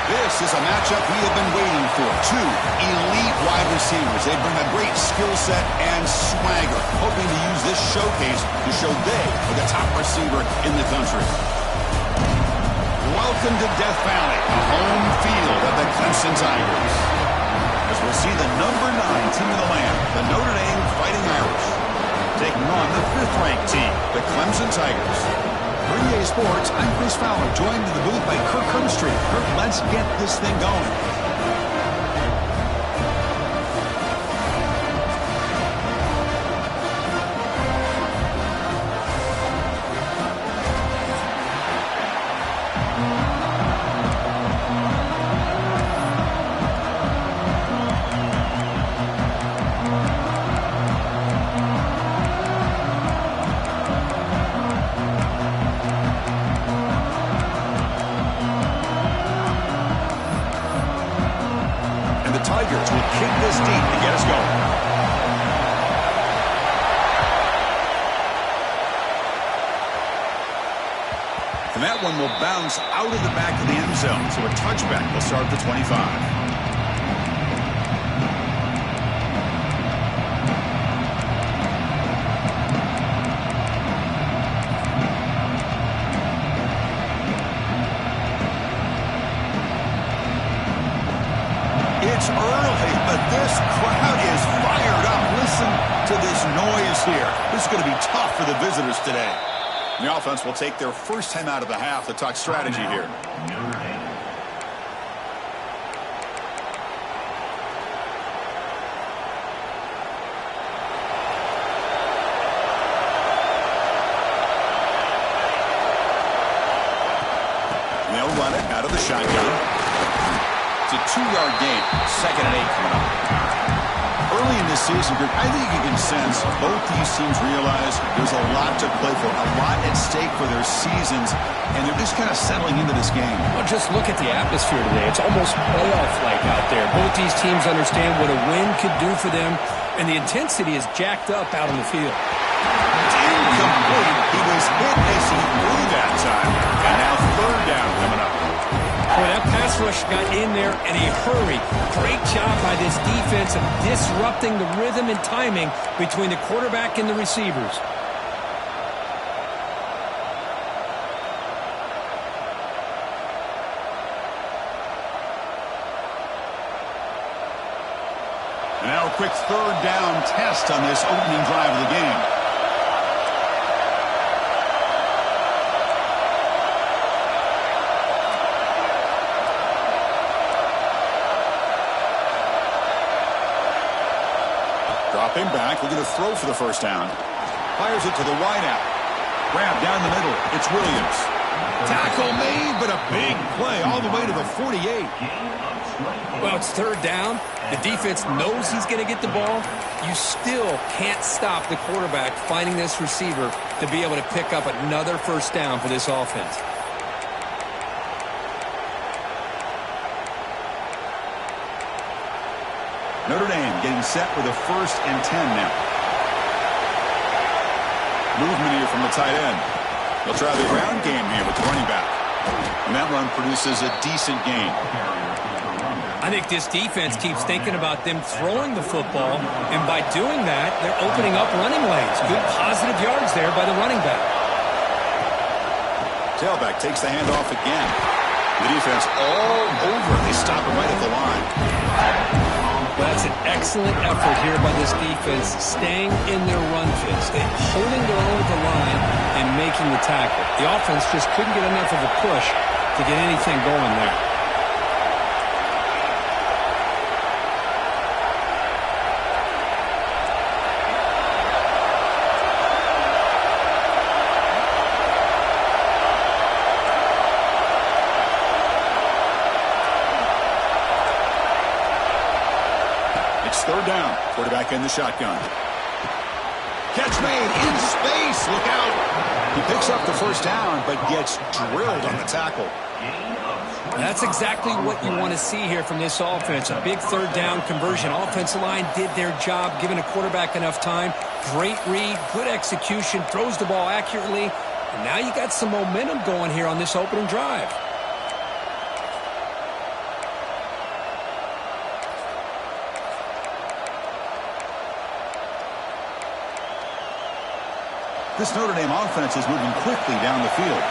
This is a matchup we have been waiting for. Two elite wide receivers. They bring a great skill set and swagger, hoping to use this showcase to show they are the top receiver in the country. Welcome to Death Valley, the home field of the Clemson Tigers. As we'll see the number 9 team in the land, the Notre Dame Fighting Irish, taking on the 5th-ranked team, the Clemson Tigers. For EA Sports, I'm Chris Fowler, joined in the booth by Kirk Herbstreit. Kirk, let's get this thing going. Tigers will kick this deep to get us going. And that one will bounce out of the back of the end zone, so a touchback will start at the 25. It's early, but this crowd is fired up. Listen to this noise here. This is going to be tough for the visitors today. The offense will take their first time out of the half to talk strategy here. They'll run it out of the shotgun. It's a 2-yard gain, 2nd and 8 coming up. Early in this season, Greg, I think you can sense both these teams realize there's a lot to play for, a lot at stake for their seasons, and they're just kind of settling into this game. Well, just look at the atmosphere today. It's almost playoff-like out there. Both these teams understand what a win could do for them, and the intensity is jacked up out on the field. It's incomplete. He was hit as he threw that time. And now third down coming up. Boy, that pass rush got in there in a hurry. Great job by this defense of disrupting the rhythm and timing between the quarterback and the receivers. And now a quick third down test on this opening drive of the game. Dropping back, looking to throw for the first down. Fires it to the wideout. Grab down the middle. It's Williams. Tackle made, but a big play all the way to the 48. Well, it's third down. The defense knows he's going to get the ball. You still can't stop the quarterback finding this receiver to be able to pick up another first down for this offense. Notre Dame getting set with a 1st and 10 now. Movement here from the tight end. They'll try the ground game here with the running back. And that run produces a decent gain. I think this defense keeps thinking about them throwing the football, and by doing that, they're opening up running lanes. Good positive yards there by the running back. Tailback takes the handoff again. The defense all over. They stop it right at the line. Well, that's an excellent effort here by this defense, staying in their run fits, holding their own at the line and making the tackle. The offense just couldn't get enough of a push to get anything going there. Third down. Quarterback in the shotgun. Catch made in space. Look out. He picks up the first down, but gets drilled on the tackle. That's exactly what you want to see here from this offense. A big third down conversion. Offensive line did their job, giving a quarterback enough time. Great read, good execution, throws the ball accurately. And now you got some momentum going here on this opening drive. This Notre Dame offense is moving quickly down the field.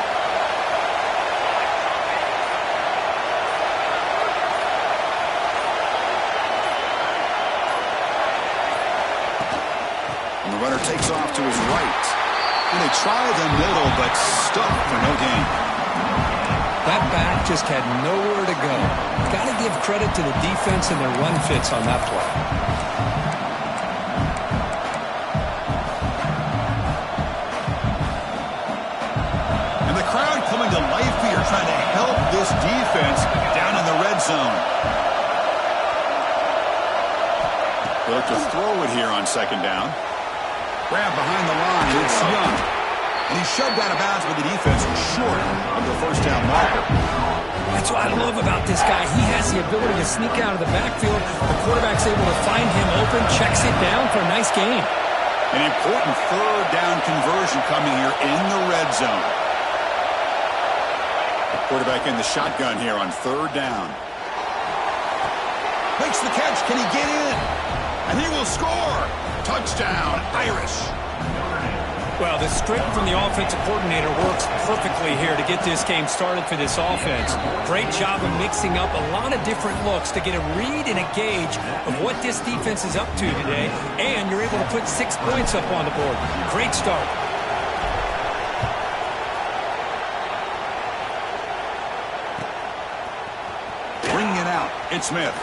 And the runner takes off to his right. And they try the middle, but stuck for no gain. That back just had nowhere to go. Got to give credit to the defense and their run fits on that play. To life here, trying to help this defense down in the red zone. They look to throw it here on second down. Grab behind the line. It's Young. And he's shoved out of bounds with the defense short of the first down marker. That's what I love about this guy. He has the ability to sneak out of the backfield. The quarterback's able to find him open, checks it down for a nice gain. An important third down conversion coming here in the red zone. Quarterback in the shotgun here on third down. Makes the catch. Can he get in? And he will score. Touchdown, Irish. Well, the script from the offensive coordinator works perfectly here to get this game started for this offense. Great job of mixing up a lot of different looks to get a read and a gauge of what this defense is up to today. And you're able to put 6 points up on the board. Great start. It's Smith.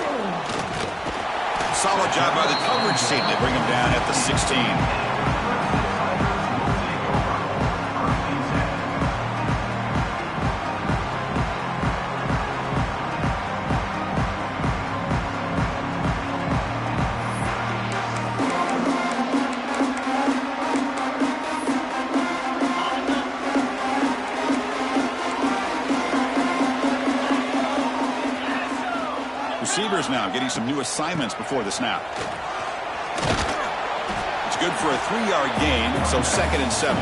Solid job by the coverage team. They bring him down at the 16. Receivers now getting some new assignments before the snap. It's good for a 3-yard gain, so 2nd and 7.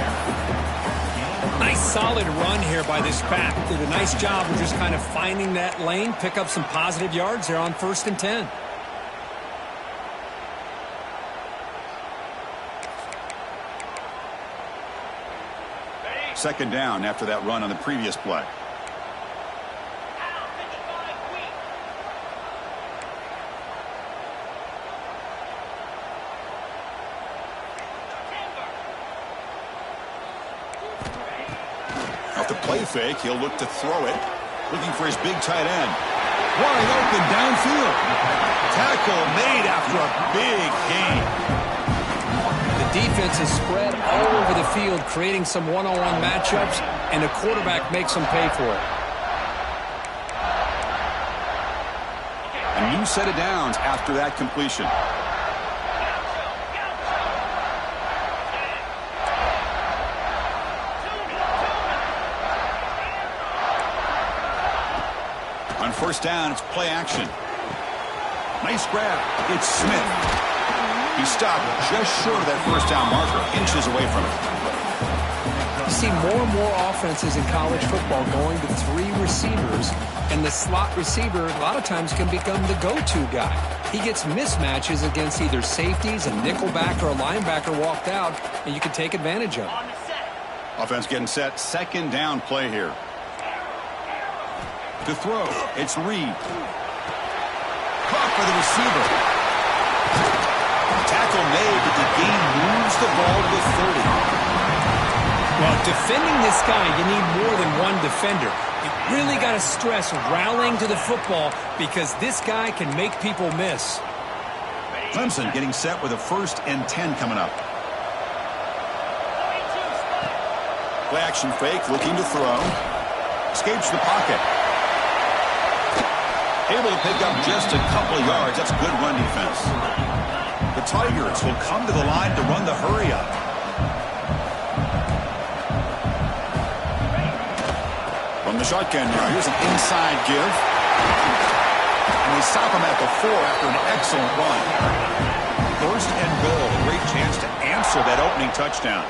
Nice solid run here by this back. Did a nice job of just kind of finding that lane, pick up some positive yards there on 1st and 10. Second down after that run on the previous play. Off the play fake, he'll look to throw it. Looking for his big tight end. Wide open downfield. Tackle made after a big gain. The defense is spread all over the field, creating some one-on-one matchups, and the quarterback makes them pay for it. A new set of downs after that completion. On 1st down, it's play action. Nice grab. It's Smith. He stopped just short of that 1st down marker, inches away from it. You see more and more offenses in college football going to 3 receivers, and the slot receiver a lot of times can become the go-to guy. He gets mismatches against either safeties, a nickelback, or a linebacker walked out, and you can take advantage of it. Offense getting set. 2nd down play here. To throw, it's Reed. Caught for the receiver. Tackle made, but the gain moves the ball to the 30. Well, defending this guy, you need more than one defender. You really got to stress rallying to the football because this guy can make people miss. Clemson getting set with a 1st and 10 coming up. Play action fake, looking to throw. Escapes the pocket. Able to pick up just a couple of yards. That's good run defense. The Tigers will come to the line to run the hurry-up. From the shotgun now, here's an inside give. And they stop him at the 4 after an excellent run. 1st and goal, a great chance to answer that opening touchdown.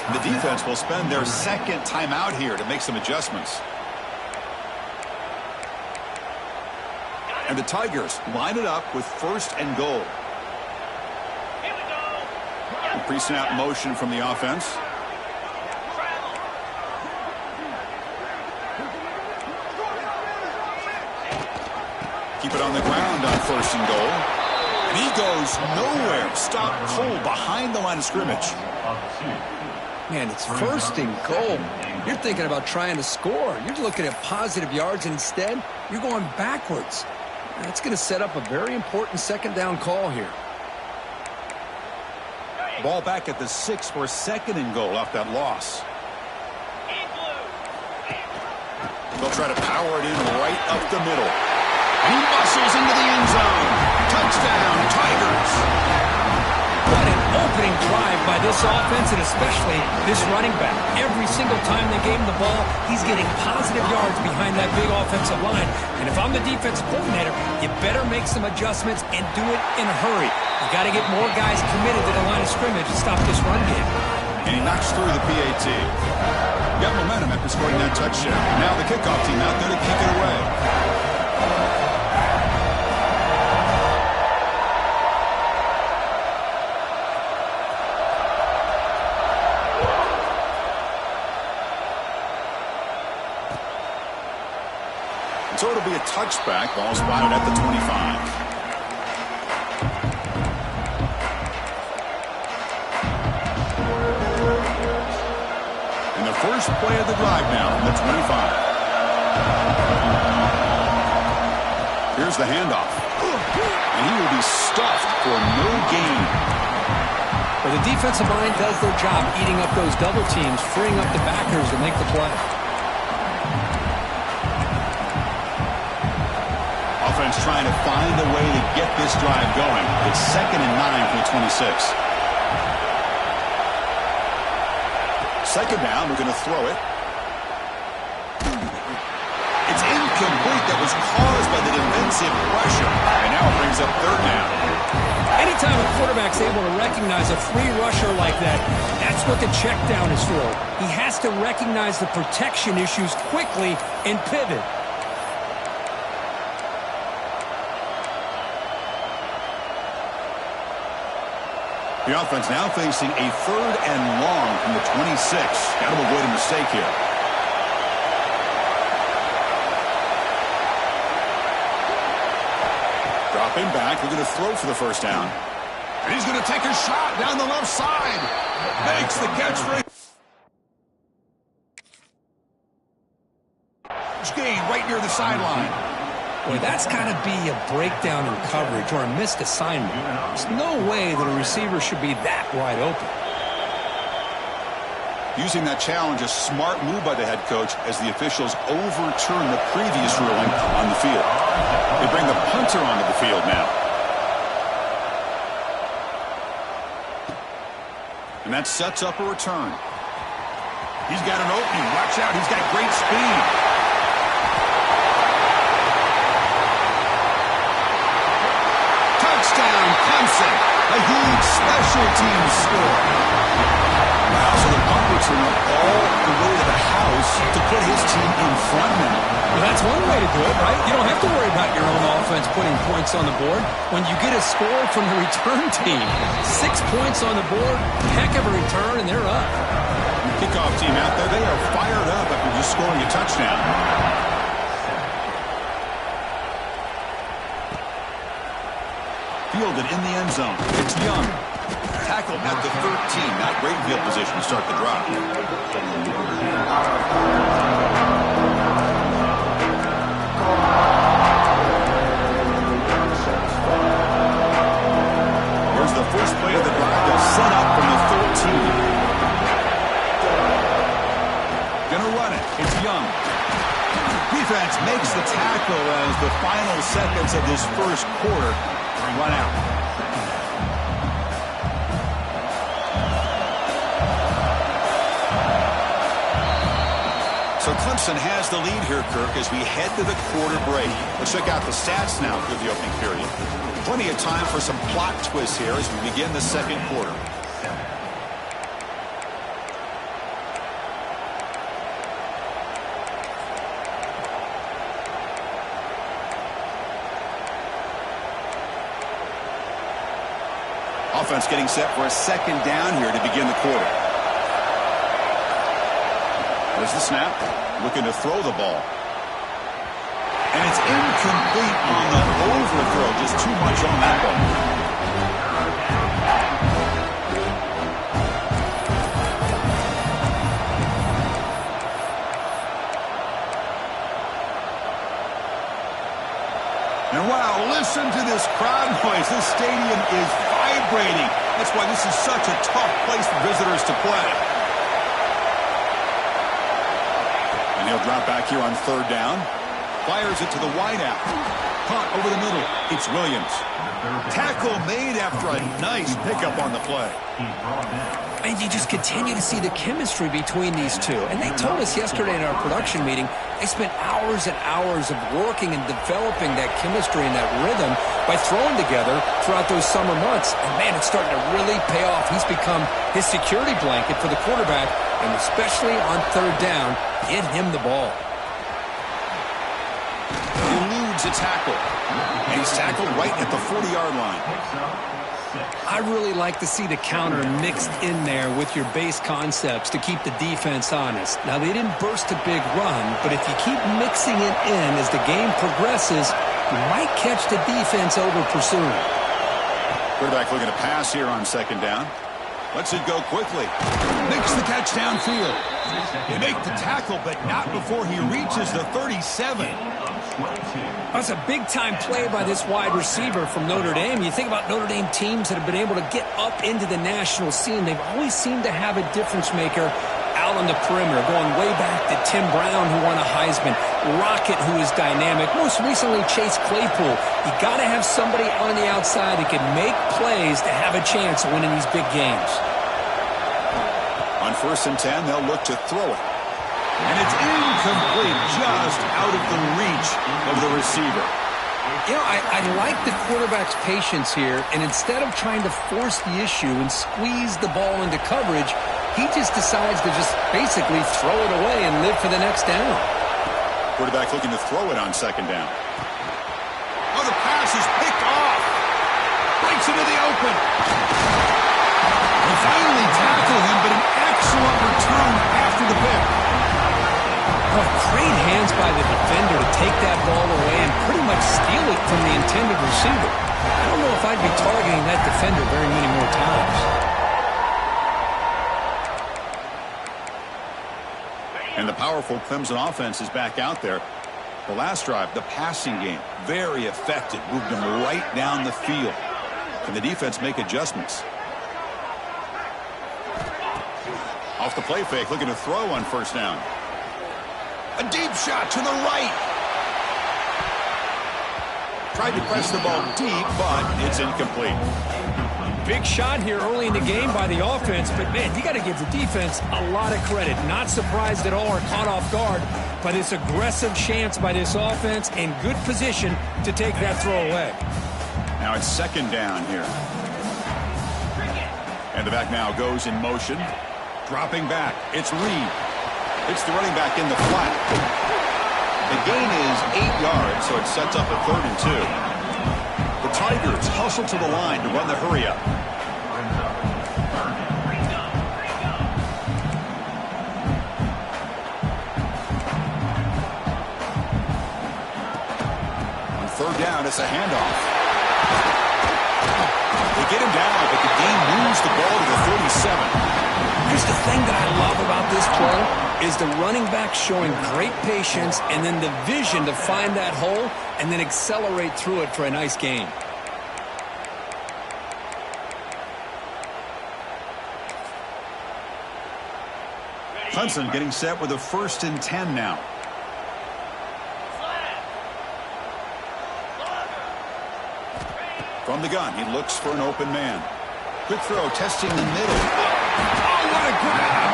And the defense will spend their 2nd timeout here to make some adjustments. And the Tigers line it up with 1st and goal. Pre-snap motion from the offense. Keep it on the ground on 1st and goal. And he goes nowhere. Stop cold behind the line of scrimmage. Man, it's 1st and goal. You're thinking about trying to score. You're looking at positive yards, and instead, you're going backwards. That's going to set up a very important 2nd down call here. Ball back at the 6 for 2nd and goal off that loss. They'll try to power it in right up the middle. And he muscles into the end zone. Touchdown, Tigers. What an opening drive by this offense, and especially this running back. Every single time they gave him the ball, he's getting positive yards behind that big offensive line. And if I'm the defensive coordinator, you better make some adjustments and do it in a hurry. You got to get more guys committed to the line of scrimmage to stop this run game. And he knocks through the PAT. Got momentum after scoring that touchdown. Now the kickoff team out there to kick it away. So it'll be a touchback. Ball spotted at the 25. And the first play of the drive now from the 25. Here's the handoff. And he will be stuffed for no gain. Well, the defensive line does their job eating up those double teams, freeing up the backers to make the play. Offense trying to find a way to get this drive going. It's 2nd and 9 from the 26. 2nd down, we're going to throw it. It's incomplete. That was caused by the defensive pressure. And now it brings up 3rd down. Anytime a quarterback's able to recognize a free rusher like that, that's what the check down is for. He has to recognize the protection issues quickly and pivot. The offense now facing a 3rd and long from the 26. Got to avoid a mistake here. Dropping back, looking to throw for the first down. And he's going to take a shot down the left side. Makes the catch for a gain right near the sideline. Boy, that's got to be a breakdown in coverage or a missed assignment. There's no way that a receiver should be that wide open. Using that challenge, a smart move by the head coach as the officials overturn the previous ruling on the field. They bring the punter onto the field now. And that sets up a return. He's got an opening. Watch out. He's got great speed. Touchdown, Clemson. A huge special teams score. Wow, so the punt return all the way to the house to put his team in front now. Well, that's one way to do it, right? You don't have to worry about your own offense putting points on the board when you get a score from the return team. 6 points on the board, heck of a return, and they're up. Kickoff team out there, they are fired up after just scoring a touchdown. Fielded in the end zone. It's Young. Tackled at the 13. Not great field position to start the drive. Here's the first play of the drive. They'll set up from the 13. Gonna run it. It's Young. Defense makes the tackle as the final seconds of this first quarter run out. So Clemson has the lead here, Kirk, as we head to the quarter break. Let's check out the stats now through the opening period. Plenty of time for some plot twists here as we begin the second quarter. Offense getting set for a second down here to begin the quarter. There's the snap. Looking to throw the ball. And it's incomplete on the overthrow. Just too much on that ball. And wow, listen to this crowd noise. This stadium is vibrating. That's why this is such a tough place for visitors to play. And he'll drop back here on 3rd down. Fires it to the wideout. Punt over the middle. It's Williams. Tackle made after a nice pickup on the play. And you just continue to see the chemistry between these two. And they told us yesterday in our production meeting, they spent hours and hours of working and developing that chemistry and that rhythm by throwing together throughout those summer months. And, man, it's starting to really pay off. He's become his security blanket for the quarterback, and especially on 3rd down, get him the ball. Eludes a tackle. And he's tackled right at the 40-yard line. I really like to see the counter mixed in there with your base concepts to keep the defense honest. Now, they didn't burst a big run, but if you keep mixing it in as the game progresses, you might catch the defense over pursuing. Quarterback looking to pass here on 2nd down. Lets it go quickly. Makes the catch downfield. They make the tackle, but not before he reaches the 37. That's a big-time play by this wide receiver from Notre Dame. You think about Notre Dame teams that have been able to get up into the national scene. They've always seemed to have a difference maker out on the perimeter, going way back to Tim Brown, who won a Heisman, Rocket, who is dynamic, most recently Chase Claypool. You got to have somebody on the outside that can make plays to have a chance of winning these big games. On 1st and 10, they'll look to throw it. And it's incomplete, just out of the reach of the receiver. You know, I like the quarterback's patience here, and instead of trying to force the issue and squeeze the ball into coverage, he just decides to just basically throw it away and live for the next down. Quarterback looking to throw it on second down. Oh, the pass is picked off. Breaks into the open. They finally tackle him, but an excellent return after the pick. Oh, great hands by the defender to take that ball away and pretty much steal it from the intended receiver. I don't know if I'd be targeting that defender very many more times. And the powerful Clemson offense is back out there. The last drive, the passing game, very effective. Moved them right down the field. Can the defense make adjustments? Off the play fake, looking to throw on first down. A deep shot to the right. Tried to press the ball deep, but it's incomplete. Big shot here early in the game by the offense, but, man, you got to give the defense a lot of credit. Not surprised at all or caught off guard by this aggressive chance by this offense in good position to take that throw away. Now it's second down here. And the back now goes in motion. Dropping back. It's Reed. It's the running back in the flat. The gain is 8 yards, so it sets up a 3rd and 2. The Tigers hustle to the line to run the hurry up. On 3rd down, it's a handoff. They get him down, but the game moves the ball to the 37. Here's the thing that I love about this play is the running back showing great patience and then the vision to find that hole and then accelerate through it for a nice gain. Clemson getting set with a 1st and 10 now. From the gun, he looks for an open man. Quick throw, testing the middle. Oh, what a grab!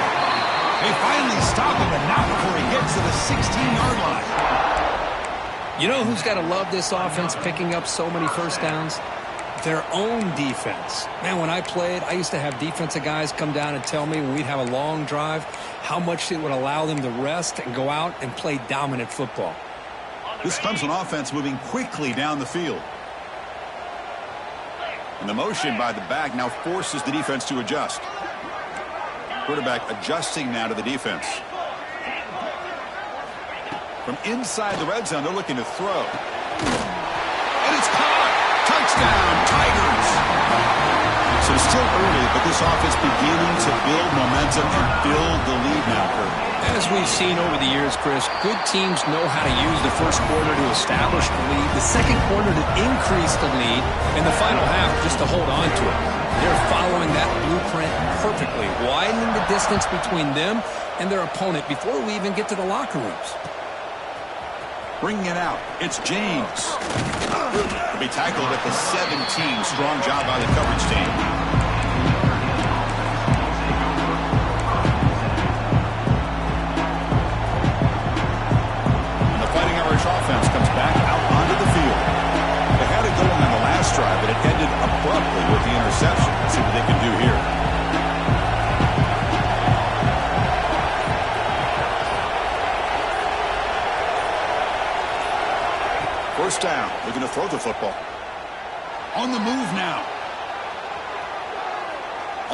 They finally stop him, but not before he gets to the 16-yard line. You know who's got to love this offense picking up so many first downs? Their own defense. Man, when I played, I used to have defensive guys come down and tell me when we'd have a long drive how much it would allow them to rest and go out and play dominant football. This Clemson offense moving quickly down the field. And the motion by the back now forces the defense to adjust. Quarterback adjusting now to the defense. From inside the red zone, they're looking to throw. And it's caught! Touchdown, Tigers! So it's still early, but this offense beginning to build momentum and build the lead now, Kurt. As we've seen over the years, Chris, good teams know how to use the first quarter to establish the lead, the second quarter to increase the lead, and the final half just to hold on to it. They're following that blueprint perfectly, widening the distance between them and their opponent before we even get to the locker rooms. Bringing it out, it's James. To be tackled at the 17. Strong job by the coverage team. And the Fighting Irish offense comes back out onto the field. They had it going on the last drive, but it ended abruptly with the interception. Let's see what they can do here. First down, looking to throw the football. On the move now.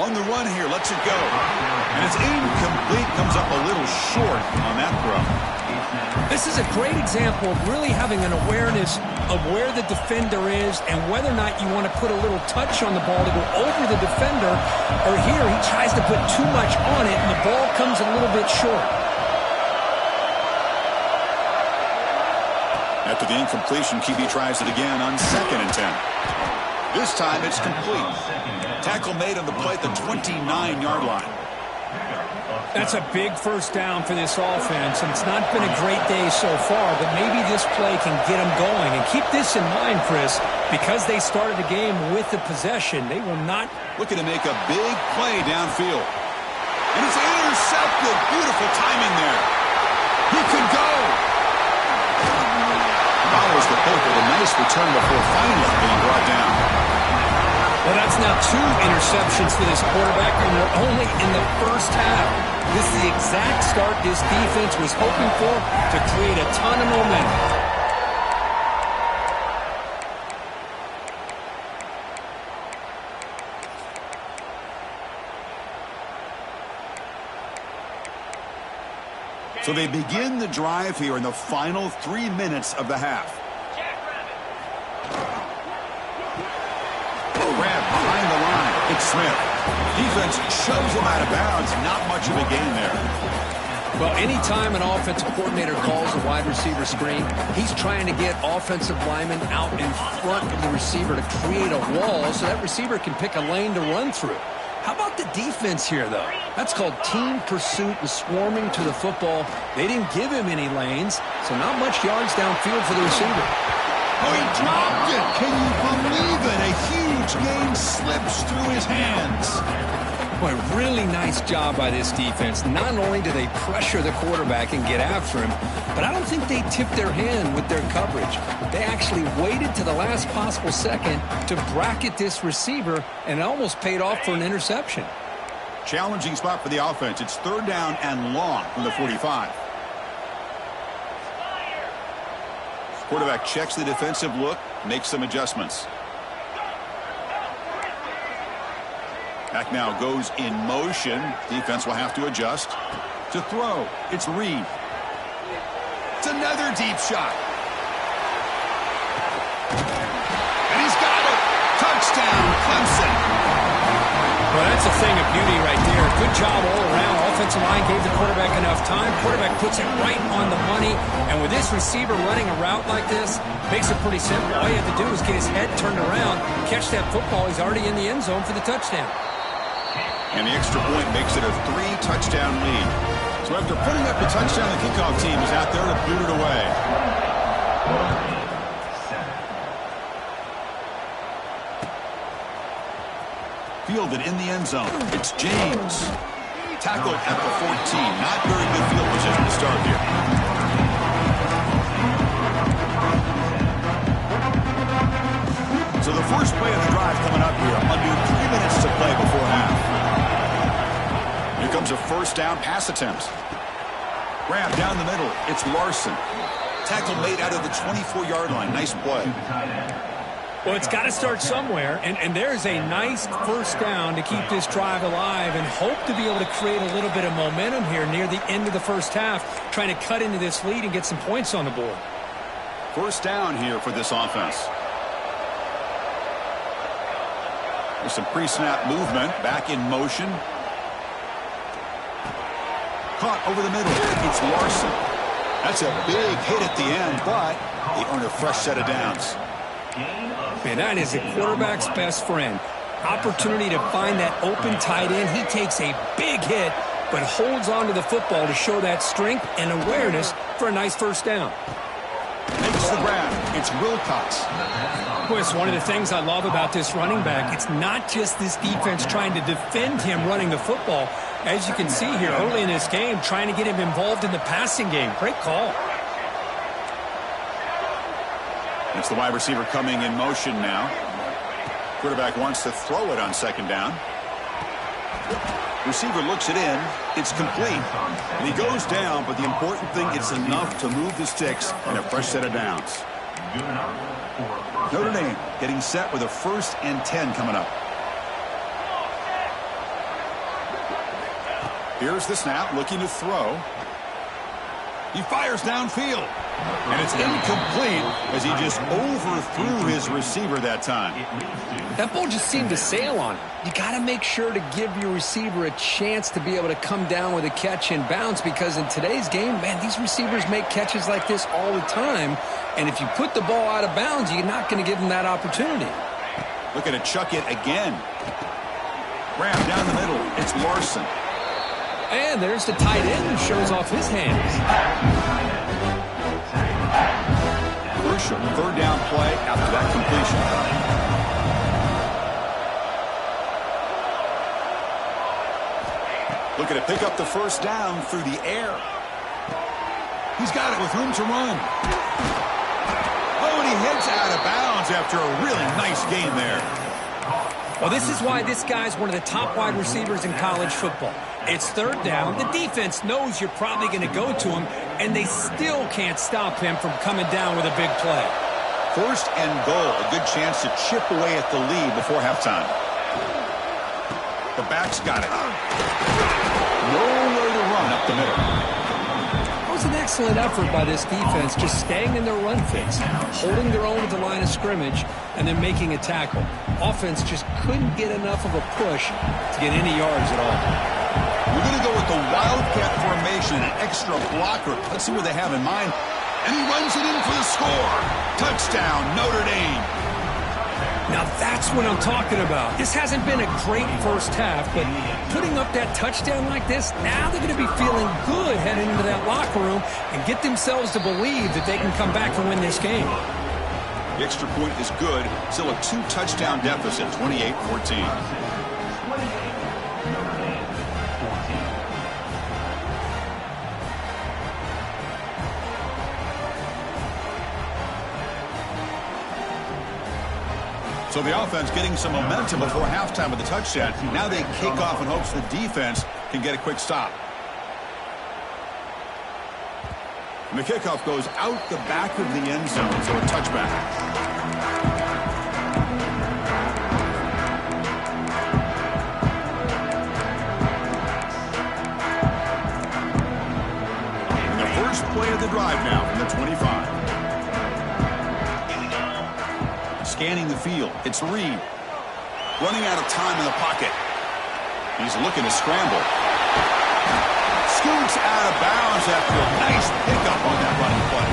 On the run here, lets it go. And it's incomplete, comes up a little short on that throw. This is a great example of really having an awareness of where the defender is and whether or not you want to put a little touch on the ball to go over the defender, or here he tries to put too much on it and the ball comes a little bit short. After the incompletion, QB tries it again on 2nd and 10. This time it's complete. Tackle made on the play at the 29-yard line. That's a big first down for this offense, and it's not been a great day so far, but maybe this play can get them going. And keep this in mind, Chris, because they started the game with the possession, they will not... Looking to make a big play downfield. And it's intercepted. Beautiful timing there. He could go. follows the pick with a nice return before finally being brought down. Well, that's now 2 interceptions for this quarterback, and we're only in the first half. This is the exact start this defense was hoping for to create a ton of momentum. So they begin the drive here in the final 3 minutes of the half. Grab behind the line. It's Smith. Defense shoves him out of bounds. Not much of a gain there. Well, anytime an offensive coordinator calls a wide receiver screen, he's trying to get offensive linemen out in front of the receiver to create a wall so that receiver can pick a lane to run through. How about the defense here, though? That's called team pursuit and swarming to the football. They didn't give him any lanes, so not much yards downfield for the receiver. Oh, he dropped it! Can you believe it? A huge gain slips through his hands. Boy, really nice job by this defense. Not only do they pressure the quarterback and get after him, but I don't think they tipped their hand with their coverage. They actually waited to the last possible second to bracket this receiver, and it almost paid off for an interception. Challenging spot for the offense. It's 3rd down and long from the 45. Quarterback checks the defensive look, makes some adjustments. Back now goes in motion. Defense will have to adjust. To throw, it's Reed. It's another deep shot. And he's got it. Touchdown, Clemson. Well, that's a thing of beauty right there. Good job all around. Offensive line gave the quarterback enough time. Quarterback puts it right on the money. And with this receiver running a route like this, makes it pretty simple. All you have to do is get his head turned around, catch that football. He's already in the end zone for the touchdown. And the extra point makes it a 3-touchdown lead. So after putting up the touchdown, the kickoff team is out there to boot it away. Fielded in the end zone. It's James. Tackled at the 14. Not very good field position to start here. So the first play of the drive coming up here. Under 3 minutes to play before half. Here comes a 1st down pass attempt. Grab down the middle. It's Larson. Tackle made out of the 24-yard line. Nice play. Well, it's got to start somewhere, and there's a nice 1st down to keep this drive alive and hope to be able to create a little bit of momentum here near the end of the first half, trying to cut into this lead and get some points on the board. 1st down here for this offense. There's some pre-snap movement. Back in motion. Caught over the middle. It's Larson. That's a big hit at the end, but they earn a fresh set of downs. Man, that is a quarterback's best friend. Opportunity to find that open tight end. He takes a big hit, but holds on to the football to show that strength and awareness for a nice 1st down. Makes the grab. It's Wilcox. Boy, it's one of the things I love about this running back. It's not just this defense trying to defend him running the football. As you can see here early in this game, trying to get him involved in the passing game. Great call. It's the wide receiver coming in motion now. Quarterback wants to throw it on 2nd down. Receiver looks it in. It's complete. And he goes down, but the important thing, it's enough to move the sticks and a fresh set of downs. Notre Dame getting set with a 1st and 10 coming up. Here's the snap, looking to throw. He fires downfield. And it's incomplete as he just overthrew his receiver that time. That ball just seemed to sail on him. You got to make sure to give your receiver a chance to be able to come down with a catch and bounce, because in today's game, man, these receivers make catches like this all the time. And if you put the ball out of bounds, you're not going to give them that opportunity. Looking to chuck it again. Grab down the middle. It's Larson. And there's the tight end who shows off his hands. Crucial 3rd down play after that completion. Looking to pick up the 1st down through the air. He's got it with room to run. hits out of bounds after a really nice game there. Well, this is why this guy's one of the top wide receivers in college football. It's third down. The defense knows you're probably going to go to him, and they still can't stop him from coming down with a big play. First and goal, a good chance to chip away at the lead before halftime. The back's got it. Nowhere to run up the middle. It was an excellent effort by this defense, just staying in their run fix, holding their own at the line of scrimmage, and then making a tackle. Offense just couldn't get enough of a push to get any yards at all. We're going to go with the Wildcat formation, an extra blocker. Let's see what they have in mind. And he runs it in for the score. Touchdown, Notre Dame. Now that's what I'm talking about. This hasn't been a great first half, but putting up that touchdown like this, now they're going to be feeling good heading into that locker room and get themselves to believe that they can come back and win this game. The extra point is good. Still a 2-touchdown deficit, 28-14. So the offense getting some momentum before halftime with the touchdown. Now they kick off in hopes the defense can get a quick stop. And the kickoff goes out the back of the end zone, so a touchback. And the first play of the drive now from the 25. Scanning the field. It's Reed. Running out of time in the pocket. He's looking to scramble. Scoots out of bounds after a nice pickup on that running play.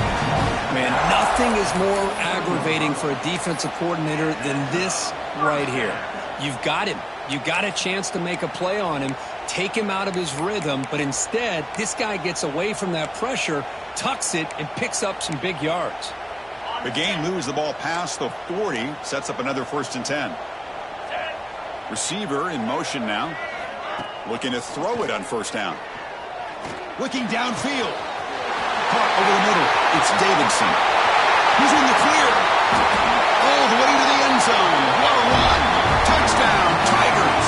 Man, nothing is more aggravating for a defensive coordinator than this right here. You've got him. You got a chance to make a play on him, take him out of his rhythm, but instead, this guy gets away from that pressure, tucks it, and picks up some big yards. The game moves the ball past the 40, sets up another 1st and 10. Receiver in motion now. Looking to throw it on 1st down. Looking downfield. Caught over the middle. It's Davidson. He's in the clear. All the way to the end zone. What a run. Touchdown, Tigers.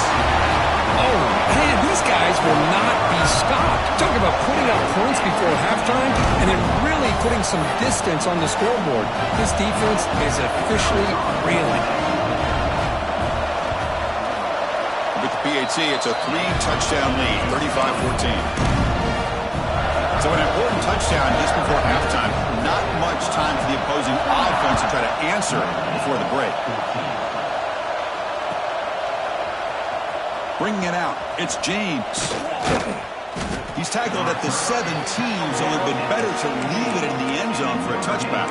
Oh, man, these guys will not be stopped. Talk about putting up points before halftime and then really putting some distance on the scoreboard. This defense is officially reeling. With the PAT, it's a 3-touchdown lead, 35-14. So an important touchdown just before halftime. Not much time for the opposing offense to try to answer before the break. Bringing it out, it's James. He's tackled at the 17, so it would have been better to leave it in the end zone for a touchback.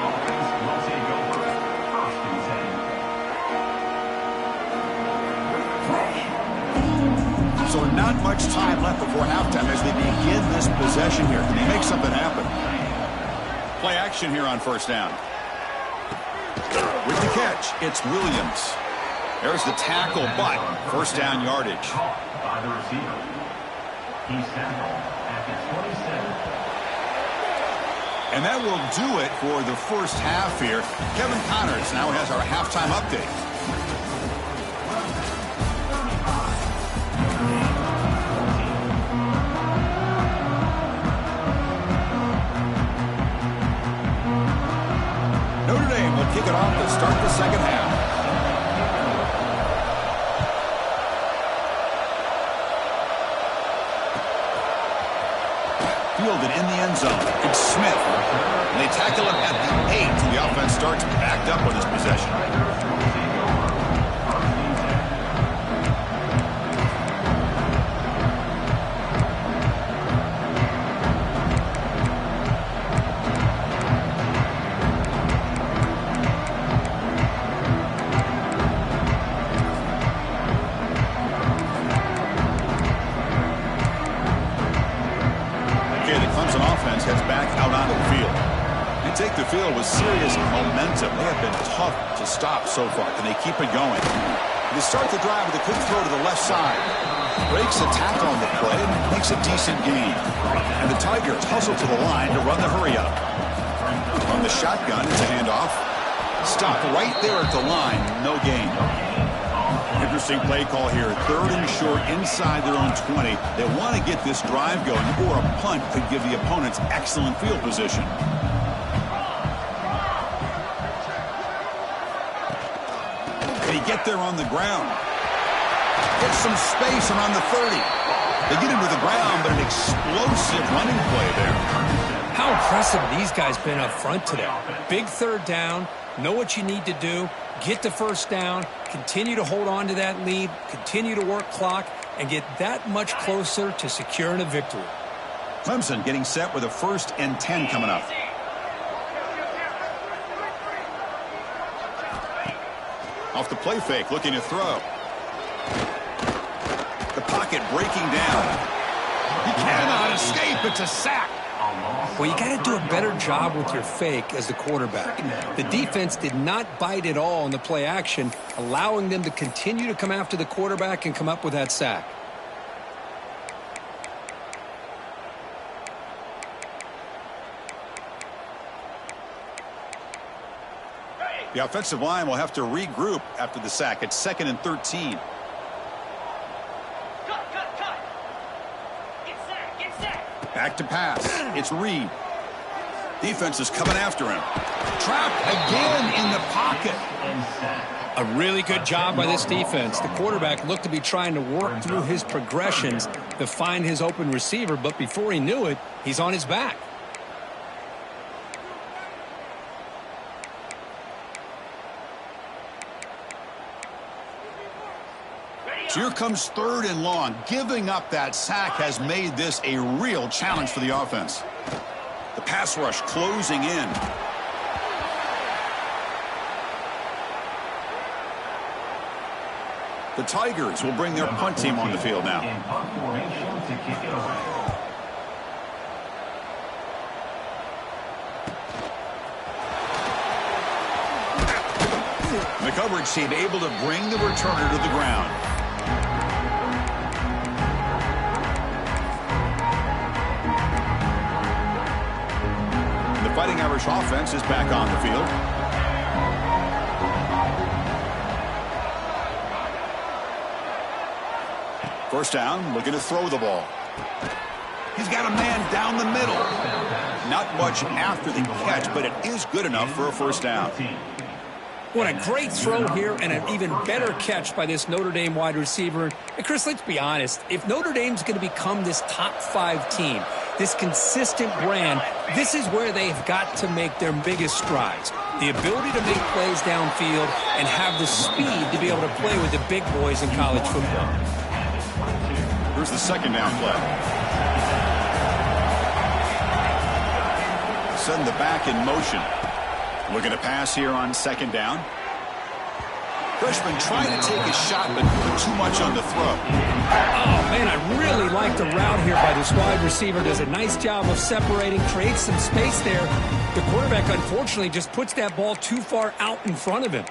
So not much time left before halftime as they begin this possession here. Can they make something happen? Play action here on 1st down. With the catch, it's Williams. There's the tackle, but 1st down yardage. By the receiver. He's tackled at the 27. And that will do it for the first half here. Kevin Connors now has our halftime update. Notre Dame will kick it off to start the second half. Fielded in the end zone. It's Smith. And they tackle him at the 8. The offense starts backed up on this possession. Take the field with serious momentum. They have been tough to stop so far. Can they keep it going? They start the drive with a quick throw to the left side. Breaks a tackle on the play and makes a decent gain. And the Tigers hustle to the line to run the hurry up. On the shotgun, it's a handoff. Stopped right there at the line. No gain. Interesting play call here. 3rd and short inside their own 20. They want to get this drive going, or a punt could give the opponents excellent field position. They get there on the ground. Get some space around the 30. They get him to the ground, but an explosive running play there. How impressive these guys been up front today. Big 3rd down. Know what you need to do. Get the 1st down. Continue to hold on to that lead. Continue to work clock and get that much closer to securing a victory. Clemson getting set with a 1st and 10 coming up. Off the play fake, looking to throw. The pocket breaking down. He cannot escape. It's a sack. Well, you got to do a better job with your fake as the quarterback. The defense did not bite at all in the play action, allowing them to continue to come after the quarterback and come up with that sack. The offensive line will have to regroup after the sack. It's 2nd and 13. Back to pass. It's Reed. Defense is coming after him. Trapped again in the pocket. A really good job by this defense. The quarterback looked to be trying to work through his progressions to find his open receiver, but before he knew it, he's on his back. So here comes 3rd and long. Giving up that sack has made this a real challenge for the offense. The pass rush closing in. The Tigers will bring their punt team on the field now. The coverage team able to bring the returner to the ground. The Fighting Irish offense is back on the field. First down, looking to throw the ball. He's got a man down the middle. Not much after the catch, but it is good enough for a 1st down. What a great throw here and an even better catch by this Notre Dame wide receiver. And Chris, let's be honest. If Notre Dame's going to become this top 5 team, this consistent brand, this is where they've got to make their biggest strides. The ability to make plays downfield and have the speed to be able to play with the big boys in college football. Here's the 2nd down play. Send the back in motion. Looking to pass here on 2nd down. Freshman trying to take a shot, but put too much on the throw. Oh, man, I really like the route here by this wide receiver. Does a nice job of separating, creates some space there. The quarterback, unfortunately, just puts that ball too far out in front of him.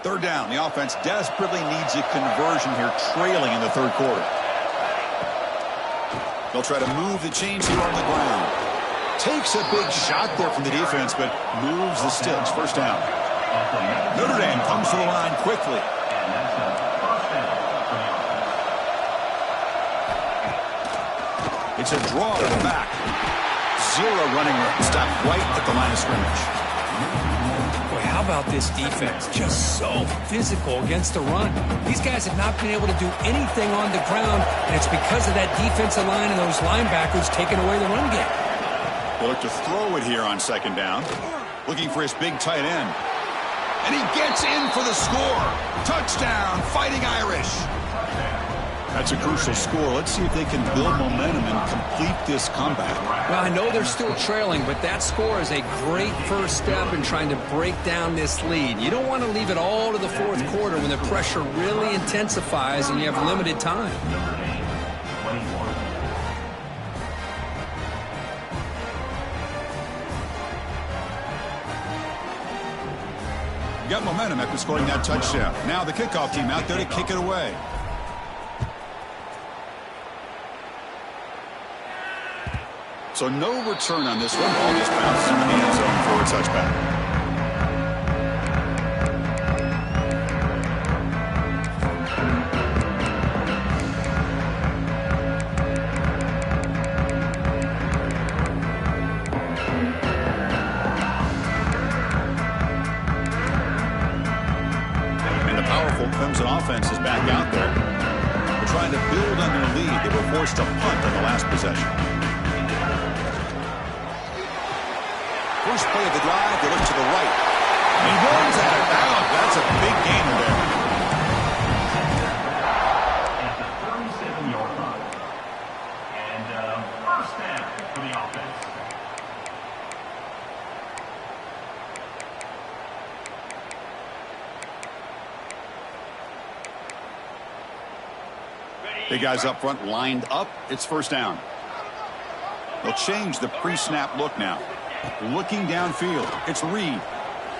Third down. The offense desperately needs a conversion here, trailing in the 3rd quarter. They'll try to move the chains here on the ground. Takes a big shot there from the defense, but moves the sticks. 1st down. Notre Dame comes to the line quickly. It's a draw to the back. 0 running room. Stop right at the line of scrimmage. Boy, how about this defense? Just so physical against the run. These guys have not been able to do anything on the ground, and it's because of that defensive line and those linebackers taking away the run game. They look to throw it here on 2nd down. Looking for his big tight end. And he gets in for the score. Touchdown, Fighting Irish. That's a crucial score. Let's see if they can build momentum and complete this comeback. Well, I know they're still trailing, but that score is a great first step in trying to break down this lead. You don't want to leave it all to the 4th quarter when the pressure really intensifies and you have limited time. You got momentum after scoring that touchdown. Now the kickoff team out there to kick it away. So no return on this one. Ball just bounces into the end zone for a touchback. Clemson offense is back out there. They're trying to build on their lead. They were forced to punt on the last possession. First play of the drive, they look to the right. He runs out of bounds. That's a big gainer there. At the 37-yard line. And first down for the offense. Big guys up front lined up. It's first down. They'll change the pre-snap look now. Looking downfield. It's Reed.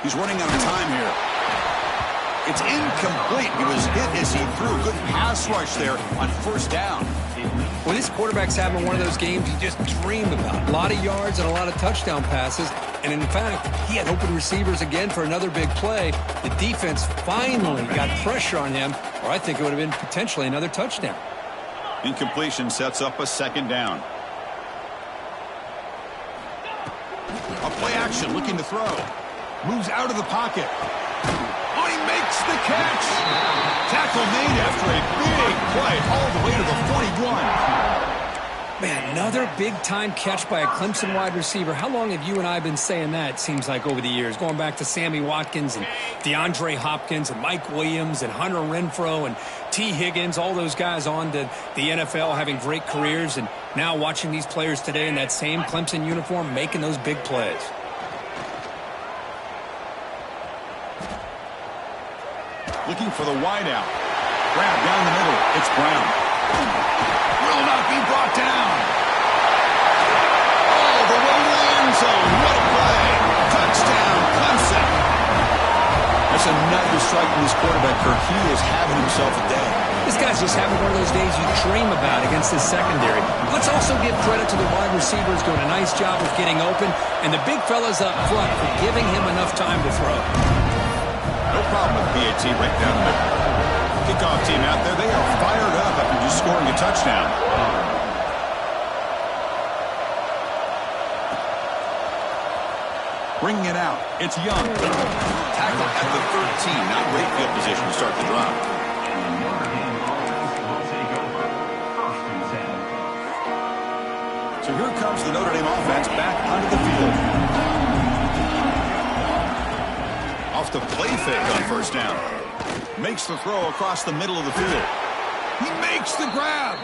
He's running out of time here. It's incomplete. He was hit as he threw. Good pass rush there on first down. Well, this quarterback's having one of those games you just dream about. A lot of yards and a lot of touchdown passes. And in fact, he had open receivers again for another big play. The defense finally got pressure on him, or I think it would have been potentially another touchdown. Incompletion sets up a second down. A play action looking to throw. Moves out of the pocket. Oh, he makes the catch. Tackle made after a big play all the way to the 41. Man, another big-time catch by a Clemson wide receiver. How long have you and I been saying that, it seems like, over the years? Going back to Sammy Watkins and DeAndre Hopkins and Mike Williams and Hunter Renfrow and T. Higgins, all those guys on to the NFL having great careers. And now watching these players today in that same Clemson uniform making those big plays. Looking for the wideout. Grab down the middle. It's Brown. Will not be brought down. Oh, the way to the end zone. What a play. Touchdown, Clemson. That's another strike from this quarterback, Kirk. He is having himself a day. This guy's just having one of those days you dream about against this secondary. Let's also give credit to the wide receivers doing a nice job of getting open, and the big fellas up front for giving him enough time to throw. No problem with PAT right down the middle. Kickoff team out there, they are fired up after just scoring a touchdown. Bringing it out, it's Young. Tackle at the 13, not great field position to start the drive. So here comes the Notre Dame offense back onto the field. Off the play fake on first down. Makes the throw across the middle of the field. He makes the grab.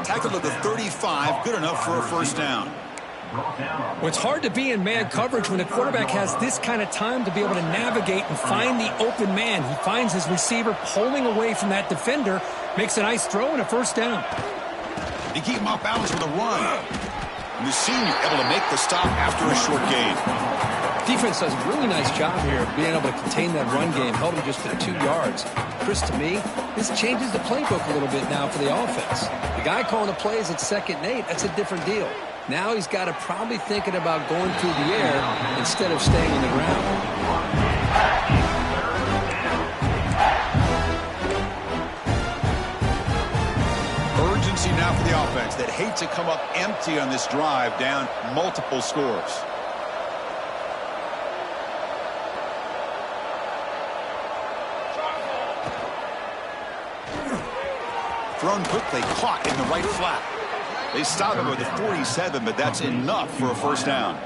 Tackled at the 35. Good enough for a first down. Well, it's hard to be in man coverage when the quarterback has this kind of time to be able to navigate and find the open man. He finds his receiver pulling away from that defender, makes a nice throw and a first down. They keep him off balance with a run. And the senior able to make the stop after a short gain. Defense does a really nice job here of being able to contain that run game, held him just to 2 yards. Chris, to me, this changes the playbook a little bit now for the offense. The guy calling the plays at 2nd and 8, that's a different deal. Now he's got to probably thinking about going through the air instead of staying on the ground. Urgency now for the offense that hate to come up empty on this drive, down multiple scores. Thrown quickly, caught in the right flat. They stop him with the 47, but that's enough for a first down.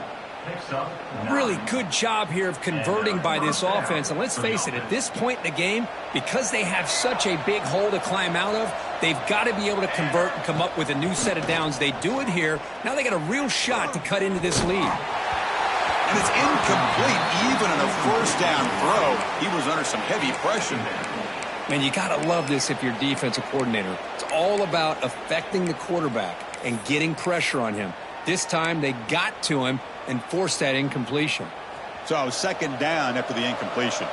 Really good job here of converting by this offense. And let's face it, at this point in the game, because they have such a big hole to climb out of, they've got to be able to convert and come up with a new set of downs. They do it here. Now they got a real shot to cut into this lead. And it's incomplete, even on a first down throw. He was under some heavy pressure there. Man, you got to love this if you're defensive coordinator. It's all about affecting the quarterback and getting pressure on him. This time they got to him and forced that incompletion. So second down after the incompletion.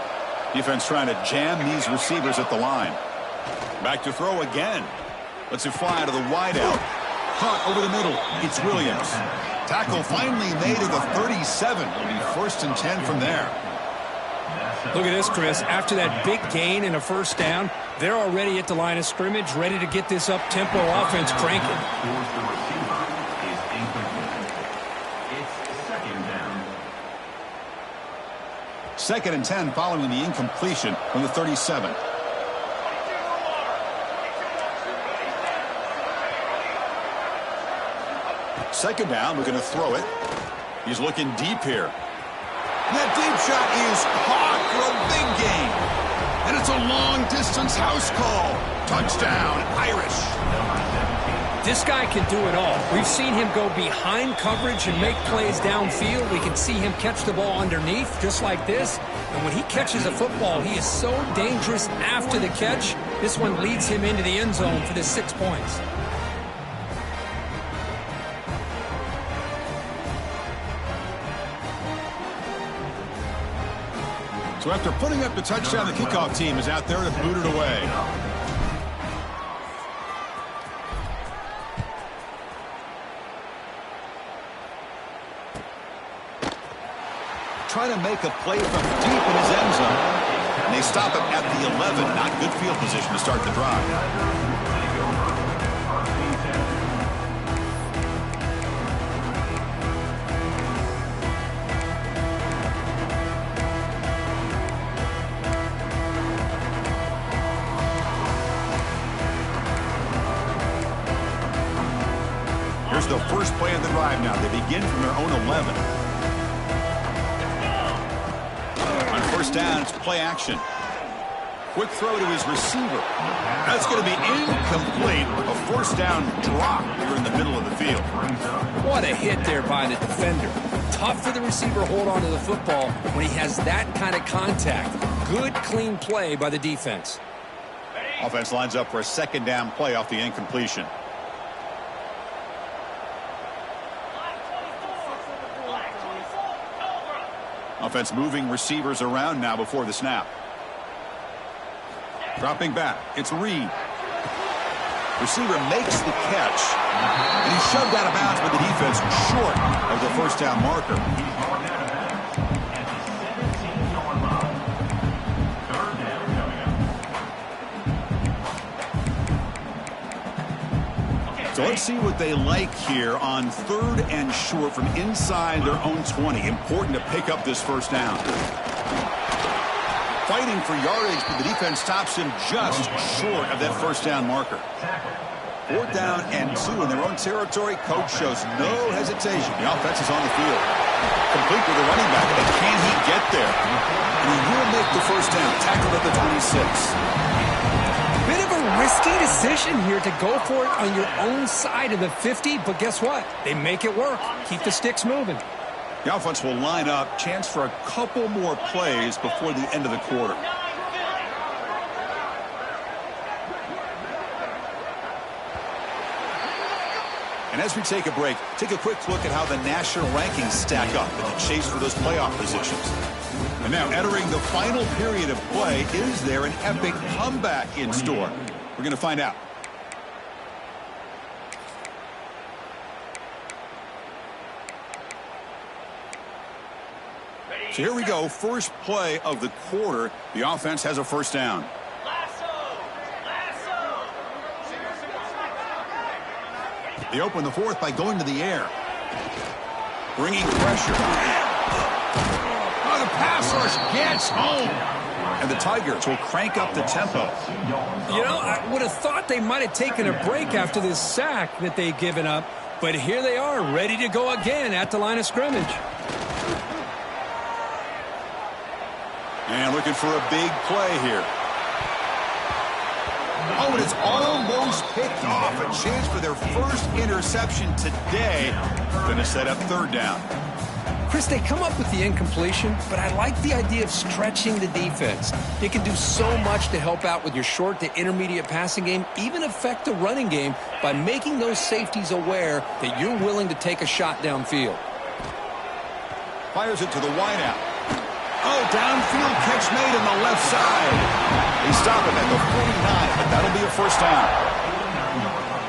Defense trying to jam these receivers at the line. Back to throw again. Lets it fly to the wideout. Caught over the middle. It's Williams. Tackle finally made at the 37. It'll be 1st and 10 from there. Look at this, Chris. After that big gain and a first down, they're already at the line of scrimmage, ready to get this up-tempo offense cranking. Second and 10 following the incompletion from the 37. Second down, we're going to throw it. He's looking deep here. That deep shot is caught for a big gain. And it's a long-distance house call. Touchdown, Irish. This guy can do it all. We've seen him go behind coverage and make plays downfield. We can see him catch the ball underneath, just like this. And when he catches a football, he is so dangerous after the catch. This one leads him into the end zone for the 6 points. So after putting up the touchdown, the kickoff team is out there to boot it away. Trying to make a play from deep in his end zone. And they stop him at the 11. Not good field position to start the drive. Here's the first play of the drive now. They begin from their own 11. On first down, it's play action. Quick throw to his receiver. That's going to be incomplete. A first down drop here in the middle of the field. What a hit there by the defender. Tough for the receiver to hold on to the football when he has that kind of contact. Good, clean play by the defense. Offense lines up for a second down play off the incompletion. Offense moving receivers around now before the snap. Dropping back, it's Reed. Receiver makes the catch, and he's shoved out of bounds by the defense short of the first down marker. So let's see what they like here on 3rd and short from inside their own 20. Important to pick up this first down. Fighting for yardage, but the defense stops him just short of that first down marker. 4th down and 2 in their own territory. Coach shows no hesitation. The offense is on the field. Complete with the running back. And can he get there? And he will make the first down. Tackled at the 26. Bit of a risky decision here to go for it on your own side of the 50, but guess what? They make it work. Keep the sticks moving. The offense will line up. Chance for a couple more plays before the end of the quarter. And as we take a break, take a quick look at how the national rankings stack up in the chase for those playoff positions. And now entering the final period of play, is there an epic comeback in store? We're going to find out. So here we go. First play of the quarter. The offense has a first down. They open the 4th by going to the air. Bringing pressure. Oh, the pass rush gets home. And the Tigers will crank up the tempo. You know, I would have thought they might have taken a break after this sack that they've given up. But here they are, ready to go again at the line of scrimmage. And looking for a big play here. Oh, and it's almost picked off. A chance for their first interception today. Going to set up 3rd down. Chris, they come up with the incompletion, but I like the idea of stretching the defense. They can do so much to help out with your short to intermediate passing game, even affect the running game by making those safeties aware that you're willing to take a shot downfield. Fires it to the wideout. Oh, downfield catch made on the left side. They stop him at the 49, but that'll be a first down.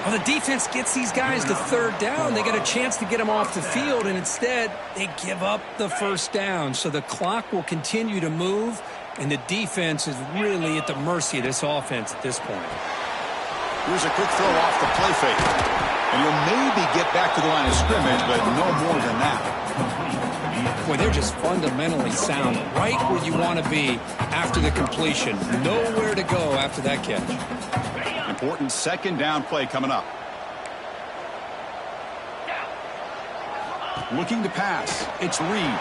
Well, the defense gets these guys to third down. They got a chance to get them off the field, and instead they give up the first down. So the clock will continue to move, and the defense is really at the mercy of this offense at this point. Here's a quick throw off the play fake. And he'll maybe get back to the line of scrimmage, but no more than that. Boy, they're just fundamentally sound, right where you want to be after the completion. Nowhere to go after that catch. Important second down play coming up. Looking to pass. It's Reed.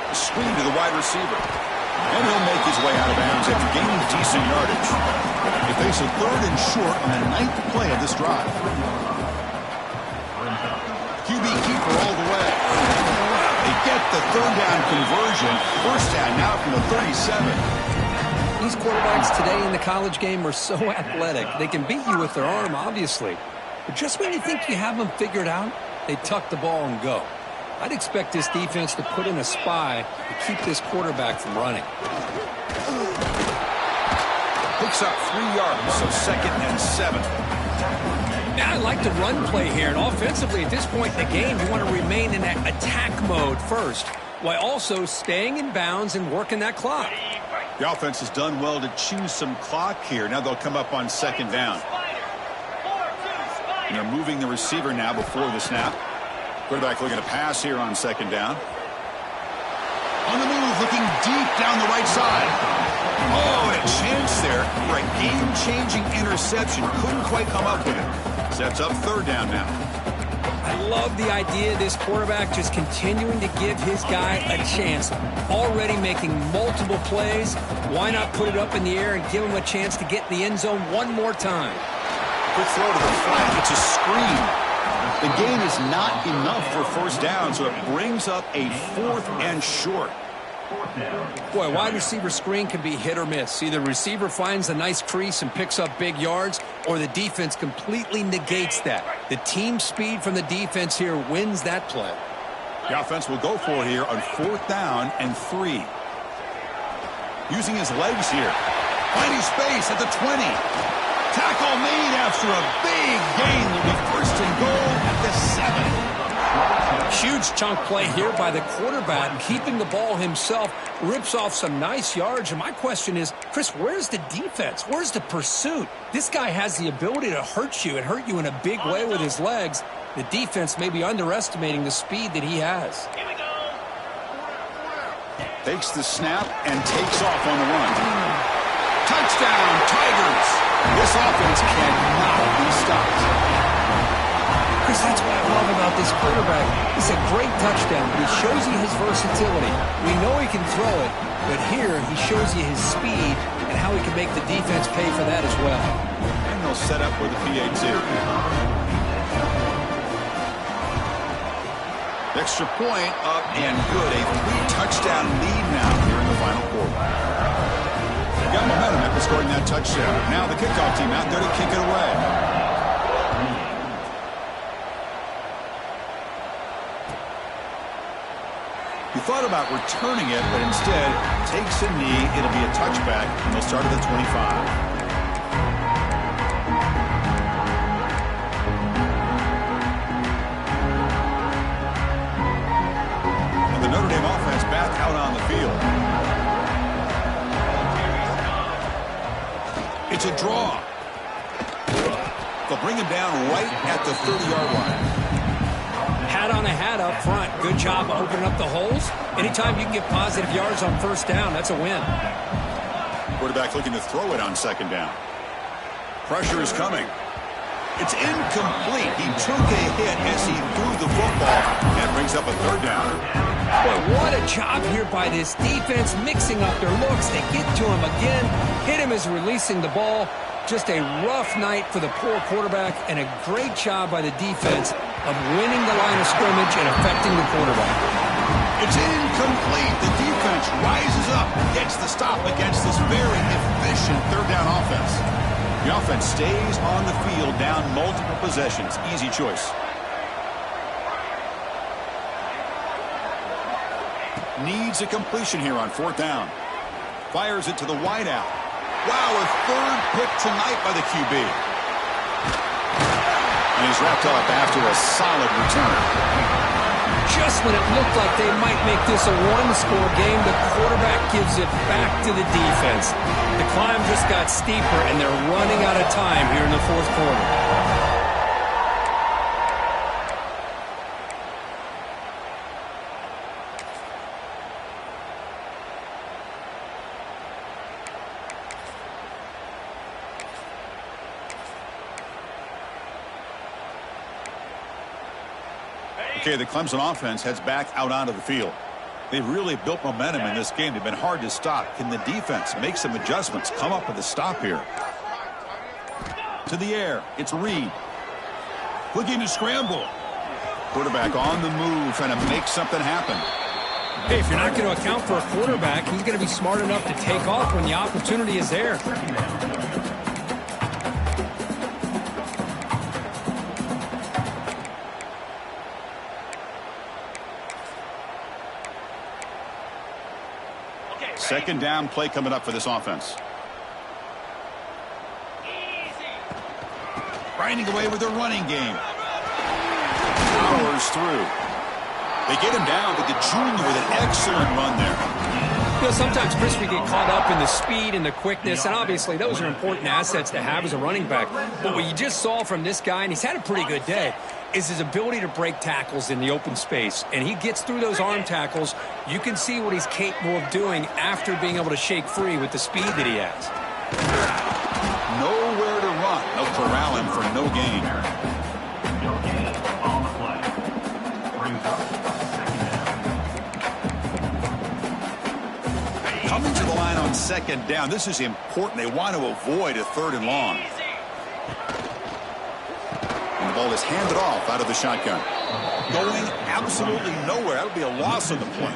A screen to the wide receiver. And he'll make his way out of bounds after gaining decent yardage. They face a 3rd and short on the 9th play of this drive. QB keeper all the way. They get the 3rd down conversion. First down now from the 37. These quarterbacks today in the college game are so athletic. They can beat you with their arm, obviously. But just when you think you have them figured out, they tuck the ball and go. I'd expect this defense to put in a spy to keep this quarterback from running. Picks up 3 yards, so 2nd and 7. Now, I like the run play here, and offensively at this point in the game, you want to remain in that attack mode first, while also staying in bounds and working that clock. The offense has done well to choose some clock here. Now they'll come up on 2nd down. And they're moving the receiver now before the snap. Quarterback looking to pass here on 2nd down. On the move, looking deep down the right side. Oh, and a chance there for a game-changing interception. Couldn't quite come up with it. Sets up 3rd down now. I love the idea of this quarterback just continuing to give his guy a chance. Already making multiple plays. Why not put it up in the air and give him a chance to get in the end zone one more time? Quick throw to the flat. It's a screen. The gain is not enough for first down, so it brings up a 4th and short. Boy, wide receiver screen can be hit or miss. Either the receiver finds a nice crease and picks up big yards, or the defense completely negates that. The team speed from the defense here wins that play. The offense will go for it here on 4th down and 3. Using his legs here. Finding space at the 20. Tackle made after a big gain. Will be 1st and goal at the 7. Huge chunk play here by the quarterback, keeping the ball himself, rips off some nice yards. And my question is, Chris, where's the defense? Where's the pursuit? This guy has the ability to hurt you and hurt you in a big way with his legs. The defense may be underestimating the speed that he has. Takes the snap and takes off on the run. Touchdown, Tigers! This offense cannot be stopped. Chris, that's what I love about this quarterback. It's a great touchdown, but he shows you his versatility. We know he can throw it, but here he shows you his speed and how he can make the defense pay for that as well. And they'll set up with a PAT. Extra point up and good. A 3-touchdown lead now here in the final quarter. Got momentum after scoring that touchdown. Now the kickoff team out there to kick it away. He thought about returning it, but instead takes a knee. It'll be a touchback, and they'll start at the 25. And the Notre Dame offense back out on the field. It's a draw. They'll bring him down right at the 30-yard line. Hat on a hat up front. Good job opening up the holes. Anytime you can get positive yards on 1st down, that's a win. Quarterback looking to throw it on 2nd down. Pressure is coming. It's incomplete. He took a hit as he threw the football. That brings up a 3rd down. Boy, what a job here by this defense, mixing up their looks. They get to him again. Hit him as releasing the ball. Just a rough night for the poor quarterback, and a great job by the defense of winning the line of scrimmage and affecting the quarterback. It's incomplete. The defense rises up, gets the stop against this very efficient 3rd down offense. The offense stays on the field down multiple possessions. Easy choice. Needs a completion here on 4th down. Fires it to the wideout. Wow, a 3rd pick tonight by the QB. And he's wrapped up after a solid return. Just when it looked like they might make this a one-score game, the quarterback gives it back to the defense. The climb just got steeper, and they're running out of time here in the fourth quarter. Okay, the Clemson offense heads back out onto the field. They've really built momentum in this game. They've been hard to stop. Can the defense make some adjustments, come up with a stop here? To the air, it's Reed. Looking to scramble. Quarterback on the move, trying to make something happen. Hey, if you're not going to account for a quarterback, he's going to be smart enough to take off when the opportunity is there. Second down play coming up for this offense. Grinding away with their running game. Powers through. They get him down, but the junior with an excellent run there. You know, sometimes, Chris, we get caught up in the speed and the quickness, and obviously those are important assets to have as a running back. But what you just saw from this guy, and he's had a pretty good day, is his ability to break tackles in the open space. And he gets through those arm tackles. You can see what he's capable of doing after being able to shake free with the speed that he has. Nowhere to run. They'll corral him for no gain. No gain on the play. Brings up second down. Coming to the line on second down. This is important. They want to avoid a third and long. The ball is handed off out of the shotgun. Going absolutely nowhere. That would be a loss on the play.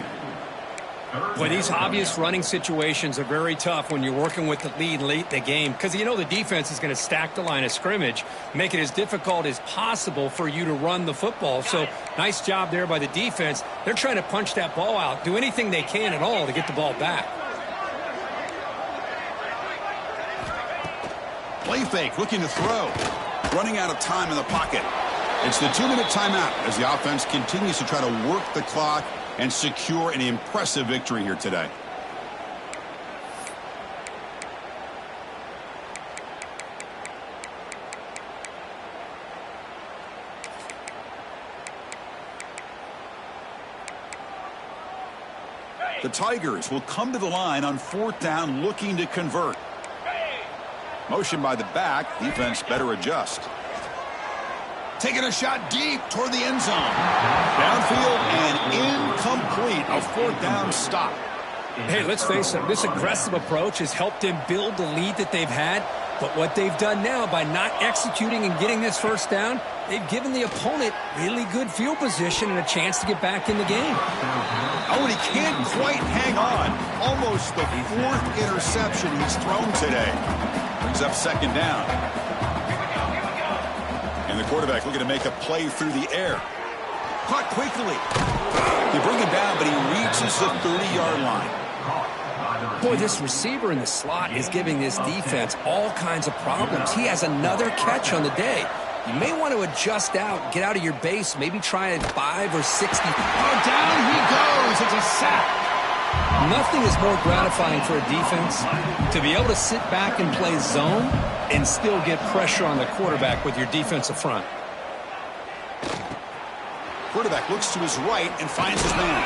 Boy, these obvious running situations are very tough when you're working with the lead late in the game, because you know the defense is going to stack the line of scrimmage, make it as difficult as possible for you to run the football. So nice job there by the defense. They're trying to punch that ball out, do anything they can at all to get the ball back. Play fake, looking to throw. Running out of time in the pocket. It's the 2-minute timeout as the offense continues to try to work the clock and secure an impressive victory here today. The Tigers will come to the line on fourth down looking to convert. Motion by the back. Defense better adjust. Taking a shot deep toward the end zone. Downfield and incomplete. A fourth down stop. Hey, let's face it. This aggressive approach has helped them build the lead that they've had. But what they've done now by not executing and getting this first down, they've given the opponent really good field position and a chance to get back in the game. Oh, and he can't quite hang on. Almost the fourth interception he's thrown today. Brings up second down. And the quarterback looking to make a play through the air. Caught quickly. They bring him down, but he reaches the 30-yard line. Boy, this receiver in the slot is giving this defense all kinds of problems. He has another catch on the day. You may want to adjust out, get out of your base, maybe try at 5 or 60. Oh, down he goes. It's a sack. Nothing is more gratifying for a defense to be able to sit back and play zone and still get pressure on the quarterback with your defensive front. Quarterback looks to his right and finds his man.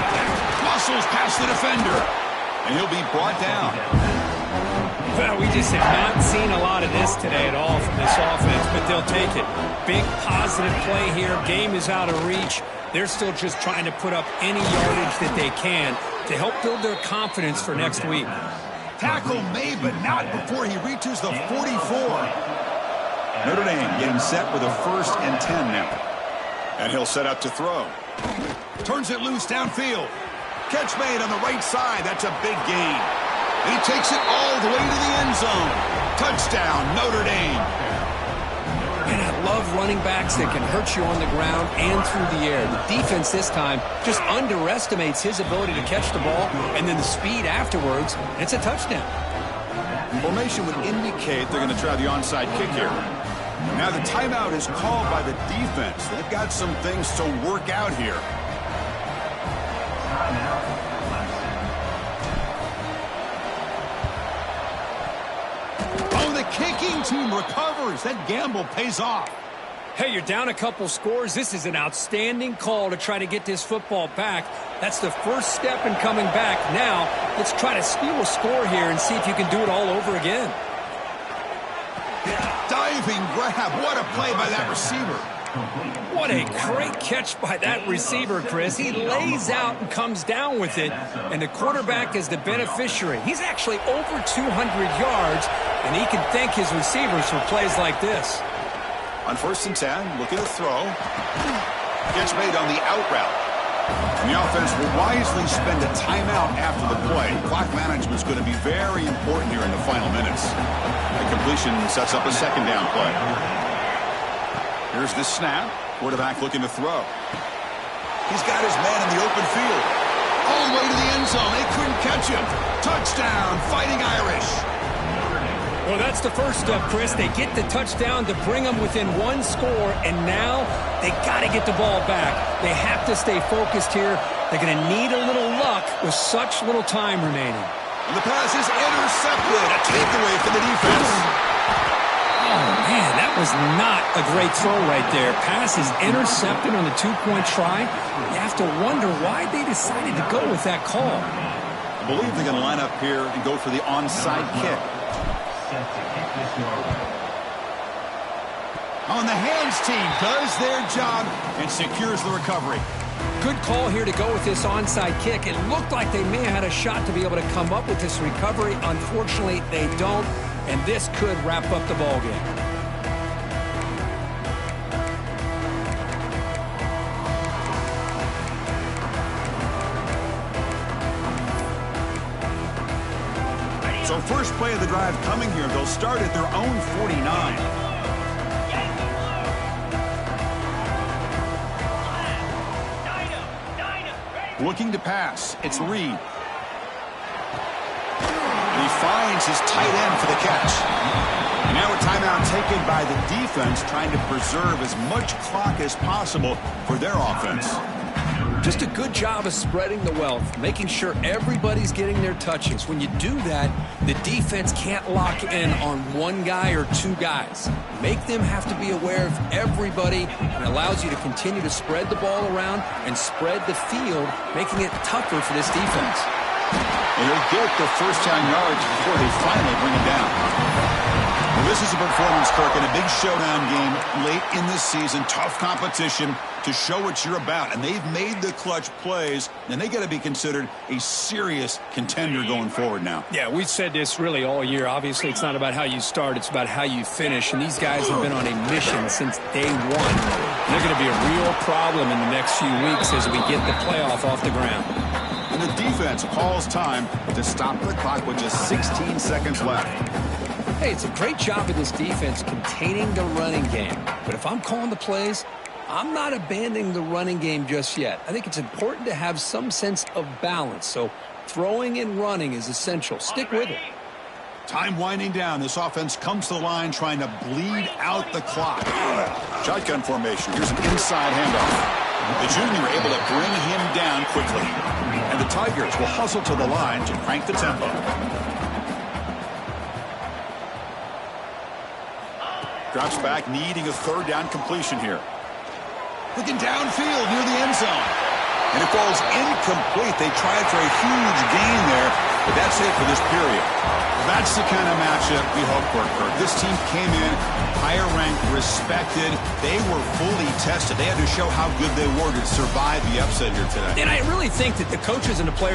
Muscles past the defender. And he'll be brought down. Well, we just have not seen a lot of this today at all from this offense, but they'll take it. Big positive play here. Game is out of reach. They're still just trying to put up any yardage that they can to help build their confidence for next week. Tackle made, but not before he reaches the 44. Notre Dame getting set with a 1st and 10 now. And he'll set up to throw. Turns it loose downfield. Catch made on the right side. That's a big gain. He takes it all the way to the end zone. Touchdown, Notre Dame. And I love running backs that can hurt you on the ground and through the air. The defense this time just underestimates his ability to catch the ball, and then the speed afterwards, it's a touchdown. Formation would indicate they're going to try the onside kick here. Now the timeout is called by the defense. They've got some things to work out here. Oh, the kicking team recovers. That gamble pays off. Hey, you're down a couple scores. This is an outstanding call to try to get this football back. That's the first step in coming back. Now, let's try to steal a score here and see if you can do it all over again. Diving grab. What a play by that receiver. What a great catch by that receiver, Chris. He lays out and comes down with it, and the quarterback is the beneficiary. He's actually over 200 yards, and he can thank his receivers for plays like this. On 1st and 10, looking to throw. Catch made on the out route. And the offense will wisely spend a timeout after the play. Clock management is going to be very important here in the final minutes. That completion sets up a 2nd down play. Here's the snap. Quarterback looking to throw. He's got his man in the open field. All the way to the end zone. They couldn't catch him. Touchdown, Fighting Irish. Well, that's the first step, Chris. They get the touchdown to bring them within 1 score, and now they got to get the ball back. They have to stay focused here. They're going to need a little luck with such little time remaining. And the pass is intercepted. A takeaway for the defense. Oh, man, that was not a great throw right there. Pass is intercepted on the 2-point try. You have to wonder why they decided to go with that call. I believe they're going to line up here and go for the onside kick. On the hands team does their job and secures the recovery. Good call here to go with this onside kick. It looked like they may have had a shot to be able to come up with this recovery. Unfortunately, they don't, and this could wrap up the ball game. So first play of the drive coming here. They'll start at their own 49. Looking to pass. It's Reed. And he finds his tight end for the catch. And now a timeout taken by the defense, trying to preserve as much clock as possible for their offense. Just a good job of spreading the wealth, making sure everybody's getting their touches. When you do that, the defense can't lock in on 1 guy or 2 guys. Make them have to be aware of everybody, and allows you to continue to spread the ball around and spread the field, making it tougher for this defense. And they'll get the first down yards before they finally bring it down. Well, this is a performance, Kirk, in a big showdown game late in this season. Tough competition to show what you're about. And they've made the clutch plays, and they got to be considered a serious contender going forward now. Yeah, we've said this really all year. Obviously, it's not about how you start. It's about how you finish. And these guys have been on a mission since day one. They're going to be a real problem in the next few weeks as we get the playoff off the ground. And the defense calls time to stop the clock with just 16 seconds left. Hey, it's a great job of this defense containing the running game. But if I'm calling the plays, I'm not abandoning the running game just yet. I think it's important to have some sense of balance. So throwing and running is essential. Stick with it. Time winding down. This offense comes to the line trying to bleed out the clock. Shotgun formation. Here's an inside handoff. The junior able to bring him down quickly. And the Tigers will hustle to the line to crank the tempo. Drops back, needing a 3rd down completion here. Looking downfield near the end zone. And it falls incomplete. They tried for a huge gain there, but that's it for this period. That's the kind of matchup we hope for, Kirk. This team came in higher ranked, respected. They were fully tested. They had to show how good they were to survive the upset here today. And I really think that the coaches and the players